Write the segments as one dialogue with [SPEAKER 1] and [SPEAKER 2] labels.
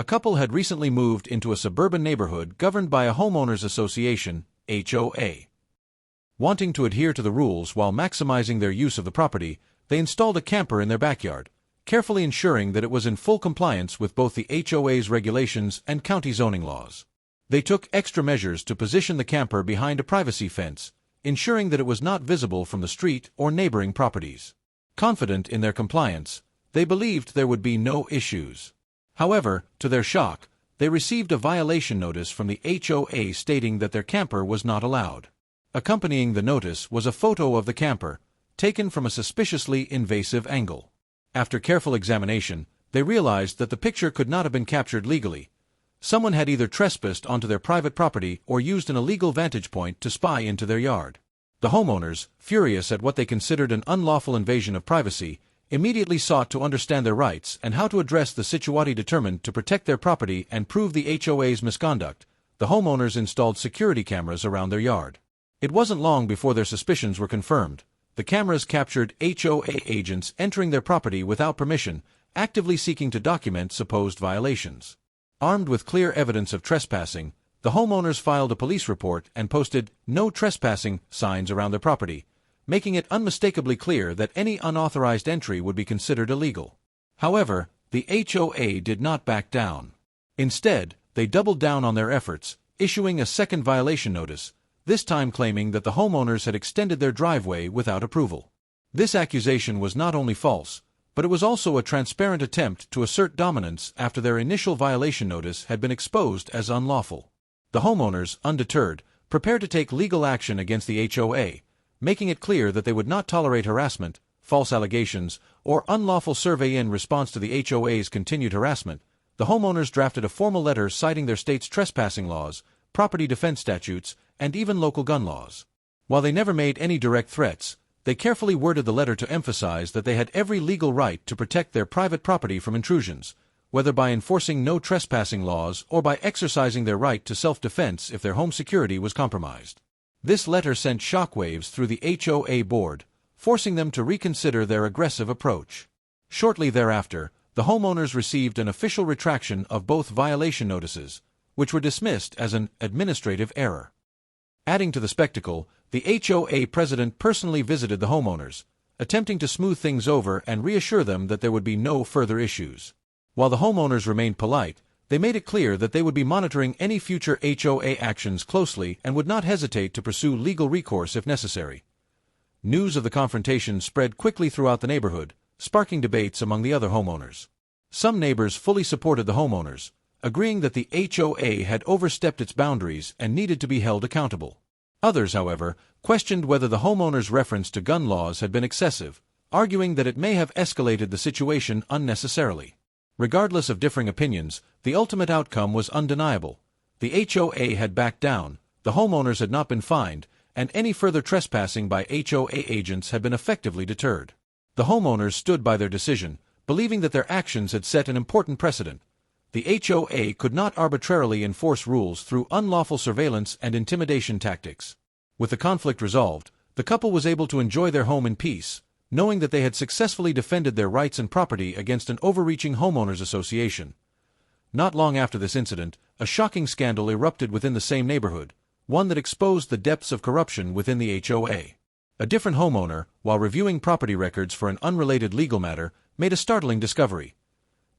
[SPEAKER 1] A couple had recently moved into a suburban neighborhood governed by a homeowners association, HOA. Wanting to adhere to the rules while maximizing their use of the property, they installed a camper in their backyard, carefully ensuring that it was in full compliance with both the HOA's regulations and county zoning laws. They took extra measures to position the camper behind a privacy fence, ensuring that it was not visible from the street or neighboring properties. Confident in their compliance, they believed there would be no issues. However, to their shock, they received a violation notice from the HOA stating that their camper was not allowed. Accompanying the notice was a photo of the camper, taken from a suspiciously invasive angle. After careful examination, they realized that the picture could not have been captured legally. Someone had either trespassed onto their private property or used an illegal vantage point to spy into their yard. The homeowners, furious at what they considered an unlawful invasion of privacy, immediately sought to understand their rights and how to address the situation. Determined to protect their property and prove the HOA's misconduct, the homeowners installed security cameras around their yard. It wasn't long before their suspicions were confirmed. The cameras captured HOA agents entering their property without permission, actively seeking to document supposed violations. Armed with clear evidence of trespassing, the homeowners filed a police report and posted "No Trespassing" signs around their property, making it unmistakably clear that any unauthorized entry would be considered illegal. However, the HOA did not back down. Instead, they doubled down on their efforts, issuing a second violation notice, this time claiming that the homeowners had extended their driveway without approval. This accusation was not only false, but it was also a transparent attempt to assert dominance after their initial violation notice had been exposed as unlawful. The homeowners, undeterred, prepared to take legal action against the HOA, making it clear that they would not tolerate harassment, false allegations, or unlawful survey. In response to the HOA's continued harassment, the homeowners drafted a formal letter citing their state's trespassing laws, property defense statutes, and even local gun laws. While they never made any direct threats, they carefully worded the letter to emphasize that they had every legal right to protect their private property from intrusions, whether by enforcing no trespassing laws or by exercising their right to self-defense if their home security was compromised. This letter sent shockwaves through the HOA board, forcing them to reconsider their aggressive approach. Shortly thereafter, the homeowners received an official retraction of both violation notices, which were dismissed as an administrative error. Adding to the spectacle, the HOA president personally visited the homeowners, attempting to smooth things over and reassure them that there would be no further issues. While the homeowners remained polite, they made it clear that they would be monitoring any future HOA actions closely and would not hesitate to pursue legal recourse if necessary. News of the confrontation spread quickly throughout the neighborhood, sparking debates among the other homeowners. Some neighbors fully supported the homeowners, agreeing that the HOA had overstepped its boundaries and needed to be held accountable. Others, however, questioned whether the homeowners' reference to gun laws had been excessive, arguing that it may have escalated the situation unnecessarily. Regardless of differing opinions, the ultimate outcome was undeniable. The HOA had backed down, the homeowners had not been fined, and any further trespassing by HOA agents had been effectively deterred. The homeowners stood by their decision, believing that their actions had set an important precedent. The HOA could not arbitrarily enforce rules through unlawful surveillance and intimidation tactics. With the conflict resolved, the couple was able to enjoy their home in peace, knowing that they had successfully defended their rights and property against an overreaching homeowners association. Not long after this incident, a shocking scandal erupted within the same neighborhood, one that exposed the depths of corruption within the HOA. A different homeowner, while reviewing property records for an unrelated legal matter, made a startling discovery.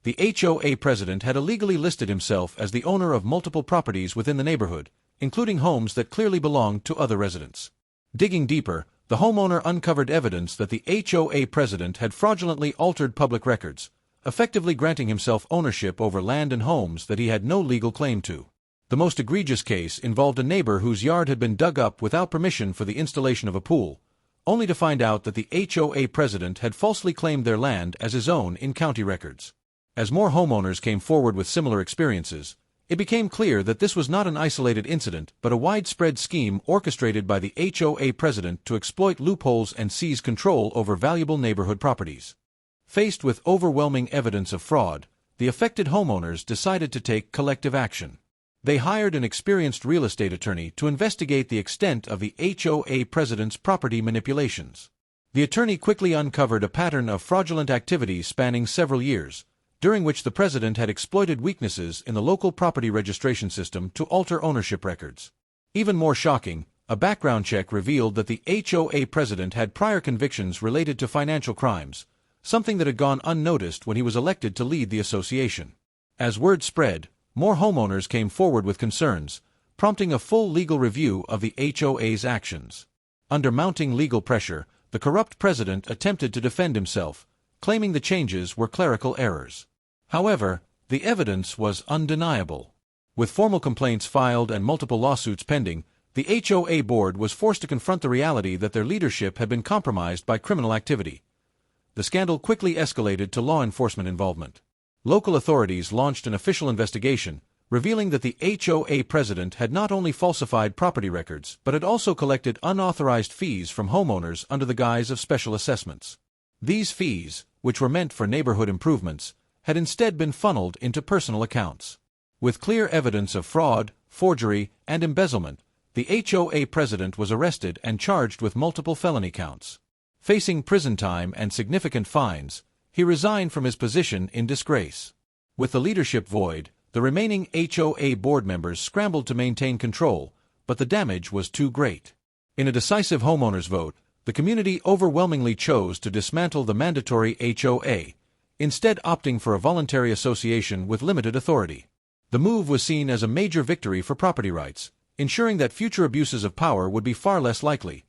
[SPEAKER 1] The HOA president had illegally listed himself as the owner of multiple properties within the neighborhood, including homes that clearly belonged to other residents. Digging deeper, the homeowner uncovered evidence that the HOA president had fraudulently altered public records, effectively granting himself ownership over land and homes that he had no legal claim to. The most egregious case involved a neighbor whose yard had been dug up without permission for the installation of a pool, only to find out that the HOA president had falsely claimed their land as his own in county records. As more homeowners came forward with similar experiences, it became clear that this was not an isolated incident but a widespread scheme orchestrated by the HOA president to exploit loopholes and seize control over valuable neighborhood properties. Faced with overwhelming evidence of fraud, the affected homeowners decided to take collective action. They hired an experienced real estate attorney to investigate the extent of the HOA president's property manipulations. The attorney quickly uncovered a pattern of fraudulent activities spanning several years, during which the president had exploited weaknesses in the local property registration system to alter ownership records. Even more shocking, a background check revealed that the HOA president had prior convictions related to financial crimes, something that had gone unnoticed when he was elected to lead the association. As word spread, more homeowners came forward with concerns, prompting a full legal review of the HOA's actions. Under mounting legal pressure, the corrupt president attempted to defend himself, claiming the changes were clerical errors. However, the evidence was undeniable. With formal complaints filed and multiple lawsuits pending, the HOA board was forced to confront the reality that their leadership had been compromised by criminal activity. The scandal quickly escalated to law enforcement involvement. Local authorities launched an official investigation, revealing that the HOA president had not only falsified property records but had also collected unauthorized fees from homeowners under the guise of special assessments. These fees, which were meant for neighborhood improvements, had instead been funneled into personal accounts. With clear evidence of fraud, forgery, and embezzlement, the HOA president was arrested and charged with multiple felony counts. Facing prison time and significant fines, he resigned from his position in disgrace. With the leadership void, the remaining HOA board members scrambled to maintain control, but the damage was too great. In a decisive homeowners vote, the community overwhelmingly chose to dismantle the mandatory HOA, instead opting for a voluntary association with limited authority. The move was seen as a major victory for property rights, ensuring that future abuses of power would be far less likely.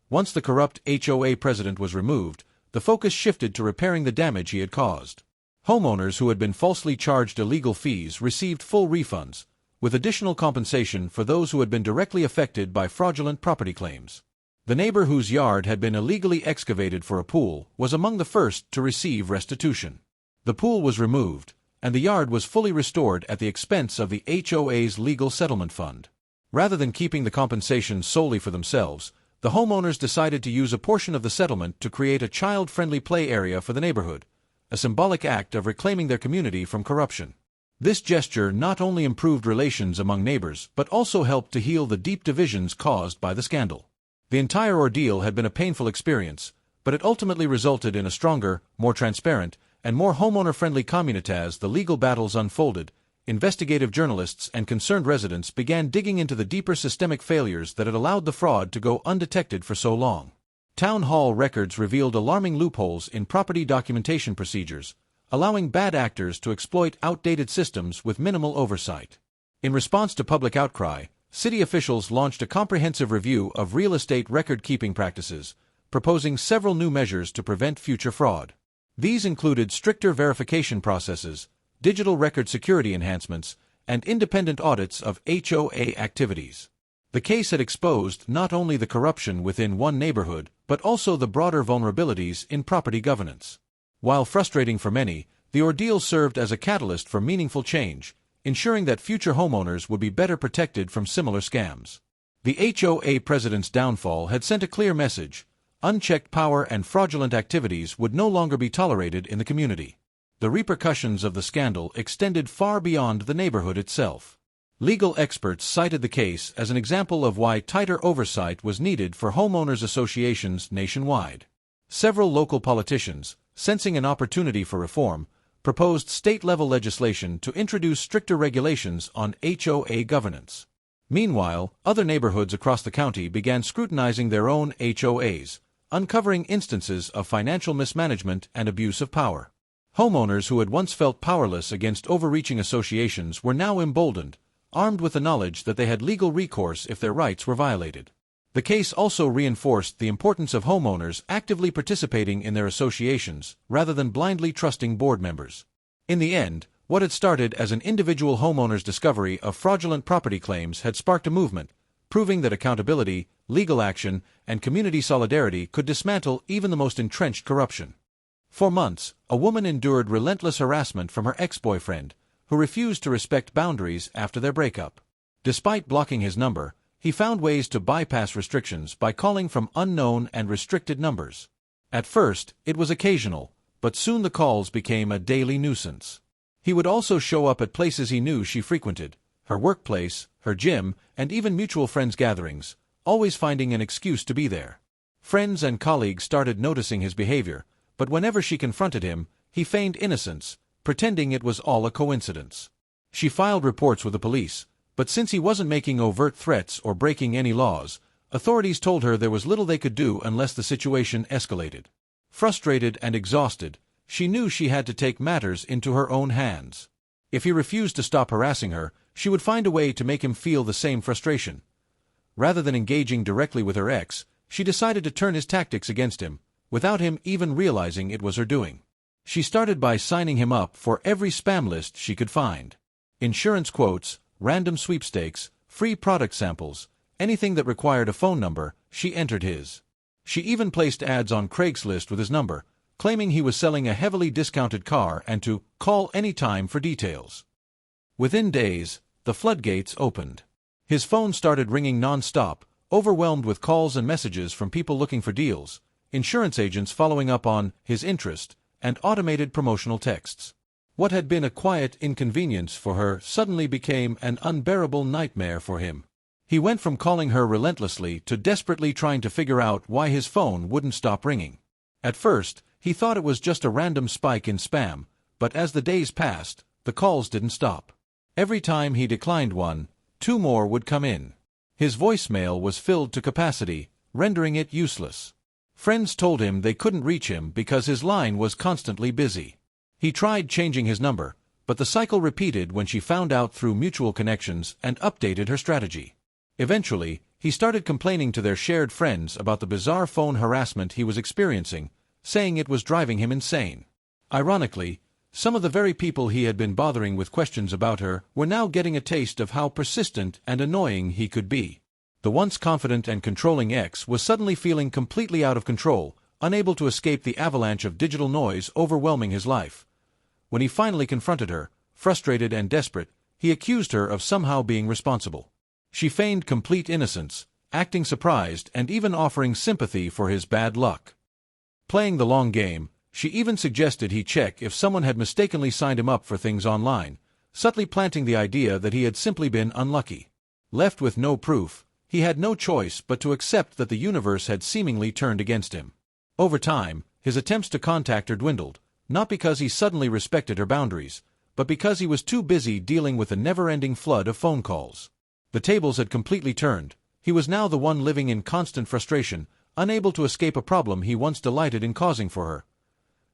[SPEAKER 1] Once the corrupt HOA president was removed, the focus shifted to repairing the damage he had caused. Homeowners who had been falsely charged illegal fees received full refunds, with additional compensation for those who had been directly affected by fraudulent property claims. The neighbor whose yard had been illegally excavated for a pool was among the first to receive restitution. The pool was removed, and the yard was fully restored at the expense of the HOA's legal settlement fund. Rather than keeping the compensation solely for themselves, the homeowners decided to use a portion of the settlement to create a child-friendly play area for the neighborhood, a symbolic act of reclaiming their community from corruption. This gesture not only improved relations among neighbors but also helped to heal the deep divisions caused by the scandal. The entire ordeal had been a painful experience, but it ultimately resulted in a stronger, more transparent, and more homeowner-friendly community. As the legal battles unfolded, investigative journalists and concerned residents began digging into the deeper systemic failures that had allowed the fraud to go undetected for so long. Town hall records revealed alarming loopholes in property documentation procedures, allowing bad actors to exploit outdated systems with minimal oversight. In response to public outcry, city officials launched a comprehensive review of real estate record-keeping practices, proposing several new measures to prevent future fraud. These included stricter verification processes, digital record security enhancements, and independent audits of HOA activities. The case had exposed not only the corruption within one neighborhood, but also the broader vulnerabilities in property governance. While frustrating for many, the ordeal served as a catalyst for meaningful change, ensuring that future homeowners would be better protected from similar scams. The HOA president's downfall had sent a clear message: unchecked power and fraudulent activities would no longer be tolerated in the community. The repercussions of the scandal extended far beyond the neighborhood itself. Legal experts cited the case as an example of why tighter oversight was needed for homeowners associations nationwide. Several local politicians, sensing an opportunity for reform, proposed state-level legislation to introduce stricter regulations on HOA governance. Meanwhile, other neighborhoods across the county began scrutinizing their own HOAs, uncovering instances of financial mismanagement and abuse of power. Homeowners who had once felt powerless against overreaching associations were now emboldened, armed with the knowledge that they had legal recourse if their rights were violated. The case also reinforced the importance of homeowners actively participating in their associations rather than blindly trusting board members. In the end, what had started as an individual homeowner's discovery of fraudulent property claims had sparked a movement, proving that accountability, legal action, and community solidarity could dismantle even the most entrenched corruption. For months, a woman endured relentless harassment from her ex-boyfriend, who refused to respect boundaries after their breakup. Despite blocking his number, he found ways to bypass restrictions by calling from unknown and restricted numbers. At first, it was occasional, but soon the calls became a daily nuisance. He would also show up at places he knew she frequented, her workplace, her gym, and even mutual friends' gatherings, always finding an excuse to be there. Friends and colleagues started noticing his behavior, but whenever she confronted him, he feigned innocence, pretending it was all a coincidence. She filed reports with the police, but since he wasn't making overt threats or breaking any laws, authorities told her there was little they could do unless the situation escalated. Frustrated and exhausted, she knew she had to take matters into her own hands. If he refused to stop harassing her, she would find a way to make him feel the same frustration. Rather than engaging directly with her ex, she decided to turn his tactics against him, without him even realizing it was her doing. She started by signing him up for every spam list she could find. Insurance quotes, random sweepstakes, free product samples, anything that required a phone number, she entered his. She even placed ads on Craigslist with his number, claiming he was selling a heavily discounted car and to call any time for details. Within days, the floodgates opened. His phone started ringing non-stop, overwhelmed with calls and messages from people looking for deals, insurance agents following up on his interest, and automated promotional texts. What had been a quiet inconvenience for her suddenly became an unbearable nightmare for him. He went from calling her relentlessly to desperately trying to figure out why his phone wouldn't stop ringing. At first, he thought it was just a random spike in spam, but as the days passed, the calls didn't stop. Every time he declined one, 2 more would come in. His voicemail was filled to capacity, rendering it useless. Friends told him they couldn't reach him because his line was constantly busy. He tried changing his number, but the cycle repeated when she found out through mutual connections and updated her strategy. Eventually, he started complaining to their shared friends about the bizarre phone harassment he was experiencing, saying it was driving him insane. Ironically, some of the very people he had been bothering with questions about her were now getting a taste of how persistent and annoying he could be. The once confident and controlling ex was suddenly feeling completely out of control, unable to escape the avalanche of digital noise overwhelming his life. When he finally confronted her, frustrated and desperate, he accused her of somehow being responsible. She feigned complete innocence, acting surprised and even offering sympathy for his bad luck. Playing the long game, she even suggested he check if someone had mistakenly signed him up for things online, subtly planting the idea that he had simply been unlucky. Left with no proof, he had no choice but to accept that the universe had seemingly turned against him. Over time, his attempts to contact her dwindled, not because he suddenly respected her boundaries, but because he was too busy dealing with a never-ending flood of phone calls. The tables had completely turned. He was now the one living in constant frustration, unable to escape a problem he once delighted in causing for her.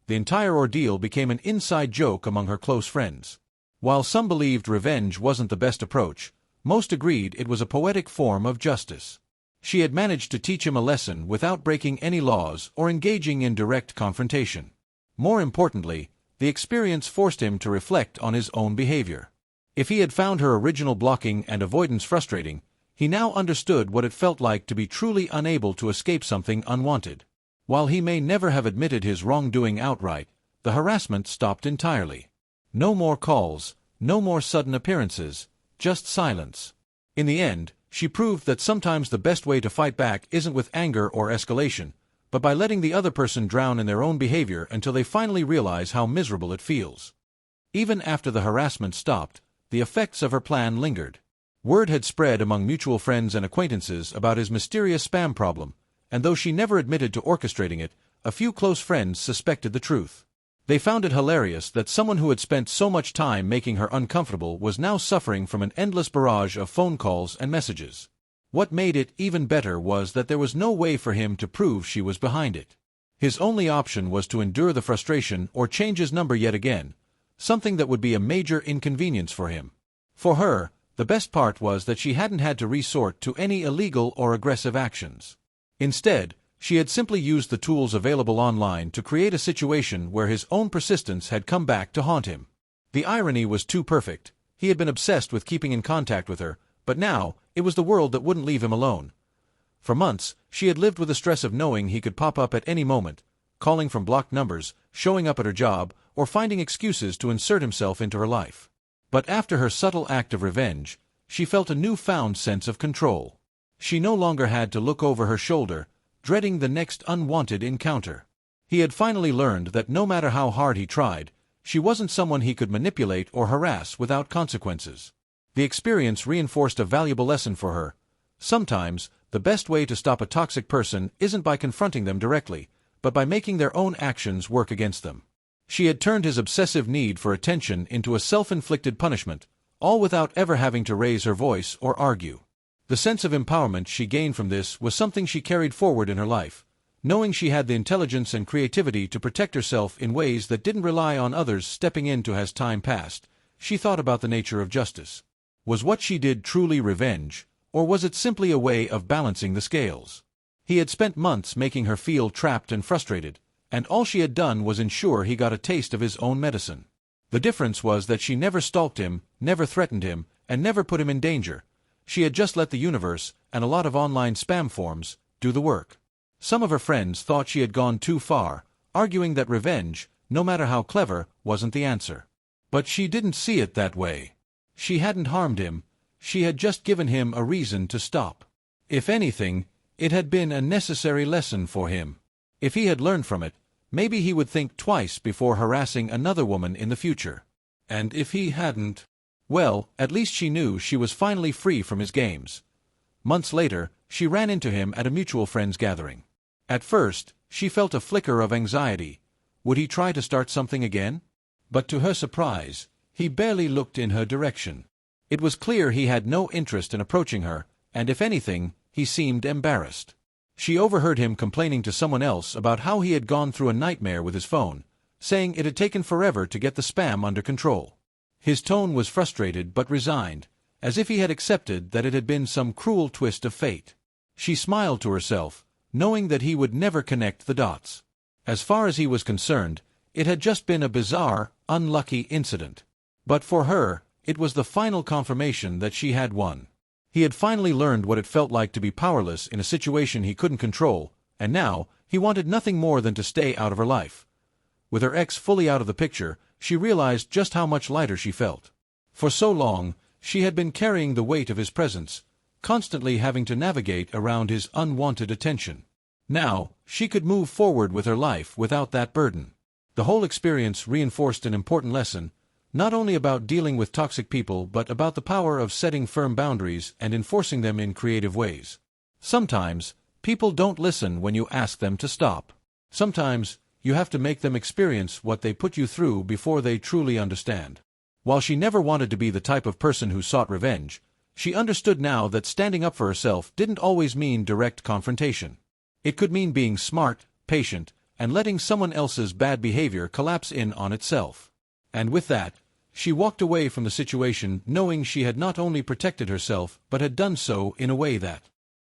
[SPEAKER 1] The entire ordeal became an inside joke among her close friends. While some believed revenge wasn't the best approach, most agreed it was a poetic form of justice. She had managed to teach him a lesson without breaking any laws or engaging in direct confrontation. More importantly, the experience forced him to reflect on his own behavior. If he had found her original blocking and avoidance frustrating, he now understood what it felt like to be truly unable to escape something unwanted. While he may never have admitted his wrongdoing outright, the harassment stopped entirely. No more calls, no more sudden appearances, just silence. In the end, she proved that sometimes the best way to fight back isn't with anger or escalation, but by letting the other person drown in their own behavior until they finally realize how miserable it feels. Even after the harassment stopped, the effects of her plan lingered. Word had spread among mutual friends and acquaintances about his mysterious spam problem, and though she never admitted to orchestrating it, a few close friends suspected the truth. They found it hilarious that someone who had spent so much time making her uncomfortable was now suffering from an endless barrage of phone calls and messages. What made it even better was that there was no way for him to prove she was behind it. His only option was to endure the frustration or change his number yet again, something that would be a major inconvenience for him. For her, the best part was that she hadn't had to resort to any illegal or aggressive actions. Instead, she had simply used the tools available online to create a situation where his own persistence had come back to haunt him. The irony was too perfect. He had been obsessed with keeping in contact with her, but now, it was the world that wouldn't leave him alone. For months, she had lived with the stress of knowing he could pop up at any moment, calling from blocked numbers, showing up at her job, or finding excuses to insert himself into her life. But after her subtle act of revenge, she felt a newfound sense of control. She no longer had to look over her shoulder, dreading the next unwanted encounter. He had finally learned that no matter how hard he tried, she wasn't someone he could manipulate or harass without consequences. The experience reinforced a valuable lesson for her. Sometimes, the best way to stop a toxic person isn't by confronting them directly, but by making their own actions work against them. She had turned his obsessive need for attention into a self-inflicted punishment, all without ever having to raise her voice or argue. The sense of empowerment she gained from this was something she carried forward in her life, knowing she had the intelligence and creativity to protect herself in ways that didn't rely on others stepping in to. As time passed, she thought about the nature of justice. Was what she did truly revenge, or was it simply a way of balancing the scales? He had spent months making her feel trapped and frustrated, and all she had done was ensure he got a taste of his own medicine. The difference was that she never stalked him, never threatened him, and never put him in danger. She had just let the universe, and a lot of online spam forms, do the work. Some of her friends thought she had gone too far, arguing that revenge, no matter how clever, wasn't the answer. But she didn't see it that way. She hadn't harmed him, she had just given him a reason to stop. If anything, it had been a necessary lesson for him. If he had learned from it, maybe he would think twice before harassing another woman in the future. And if he hadn't, well, at least she knew she was finally free from his games. Months later, she ran into him at a mutual friends gathering. At first, she felt a flicker of anxiety. Would he try to start something again? But to her surprise, he barely looked in her direction. It was clear he had no interest in approaching her, and if anything, he seemed embarrassed. She overheard him complaining to someone else about how he had gone through a nightmare with his phone, saying it had taken forever to get the spam under control. His tone was frustrated but resigned, as if he had accepted that it had been some cruel twist of fate. She smiled to herself, knowing that he would never connect the dots. As far as he was concerned, it had just been a bizarre, unlucky incident. But for her, it was the final confirmation that she had won. He had finally learned what it felt like to be powerless in a situation he couldn't control, and now, he wanted nothing more than to stay out of her life. With her ex fully out of the picture, she realized just how much lighter she felt. For so long, she had been carrying the weight of his presence, constantly having to navigate around his unwanted attention. Now, she could move forward with her life without that burden. The whole experience reinforced an important lesson, not only about dealing with toxic people but about the power of setting firm boundaries and enforcing them in creative ways. Sometimes, people don't listen when you ask them to stop. Sometimes, you have to make them experience what they put you through before they truly understand. While she never wanted to be the type of person who sought revenge, she understood now that standing up for herself didn't always mean direct confrontation. It could mean being smart, patient, and letting someone else's bad behavior collapse in on itself. And with that, she walked away from the situation knowing she had not only protected herself but had done so in a way that